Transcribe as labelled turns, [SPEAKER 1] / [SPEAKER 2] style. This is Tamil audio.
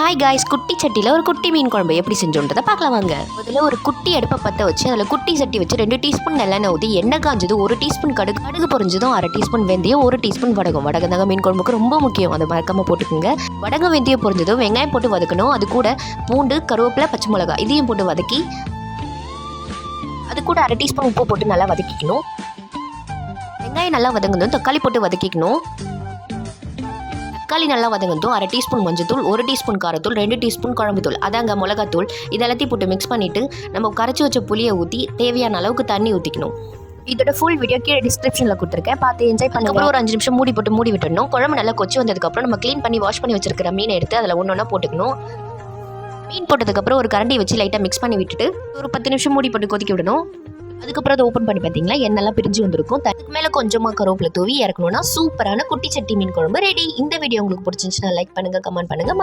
[SPEAKER 1] ஹாய் காய்ஸ், குட்டி சட்டியில் ஒரு குட்டி மீன் குழம்பு எப்படி செஞ்சோன்றதை பார்க்கலாம் வாங்க. முதல்ல ஒரு குட்டி அடுப்பை பற்ற வச்சு அதில் குட்டி சட்டி வச்சு 2 டீஸ்பூன் நல்லெண்ணெய் ஊற்றி எண்ணெய் காஞ்சது 1 டீஸ்பூன் கடுகு பொரிஞ்சதும் 1/2 டீஸ்பூன் வெந்தயம் 1 டீஸ்பூன் வடகம் தாங்க மீன் குழம்புக்கு ரொம்ப முக்கியம், அதை மறக்காமல் போட்டுக்கோங்க. வடகம் வெந்தயம் பொரிஞ்சதும் வெங்காயம் போட்டு வதக்கணும். அது கூட பூண்டு, கருவேப்பிலை, பச்சை மிளகா இதையும் போட்டு வதக்கி அது கூட 1/2 டீஸ்பூன் உப்பு போட்டு நல்லா வதக்கிக்கணும். வெங்காயம் நல்லா வதங்கணும். தக்காளி போட்டு வதக்கிக்கணும். தக்காளி நல்லா வதங்கட்டும். 1/2 டீஸ்பூன் மஞ்சத்தூள், 1 டீஸ்பூன் காரத்தூள், 2 டீஸ்பூன் குழம்புத்தூள், அதாங்க மிளகாத்தூள், இதெல்லாத்தையும் போட்டு மிக்ஸ் பண்ணிவிட்டு நம்ம கரைச்சி வச்ச புளியை ஊற்றி தேவையான அளவுக்கு தண்ணி ஊற்றிக்கணும். இதோட ஃபுல் வீடியோ கீழே டிஸ்கிரிப்ஷனில் கொடுத்துருக்கேன், பார்த்து என்ஜாய் பண்ணுங்க. அப்புறம் ஒரு 5 நிமிஷம் மூடி விட்டுடணும். குழம்பு நல்லா கொச்சி வந்ததுக்கப்புறம் நம்ம க்ளீன் பண்ணி வாஷ் பண்ணி வச்சிருக்கிற மீனை எடுத்து அதில் ஒன்றா போட்டுக்கணும். மீன் போட்டதுக்கப்புறம் ஒரு கரண்டி வச்சு லைட்டாக மிக்ஸ் பண்ணி விட்டுட்டு ஒரு 10 நிமிஷம் மூடி போட்டு கொதிக்க விடணும். அதுக்கப்புறம் அதை ஓப்பன் பண்ணி பார்த்தீங்களா எண்ணெல்லாம் பிரிஞ்சு வந்திருக்கும். அதுக்கு மேலே கொஞ்சமாக கருவேப்பிலை தூவி இறக்கணும்னா சூப்பரான குட்டி சட்டி மீன் குழம்பு ரெடி. இந்த வீடியோ உங்களுக்கு பிடிச்சிருந்துச்சுன்னா லைக் பண்ணுங்கள், கமெண்ட் பண்ணுங்கள்.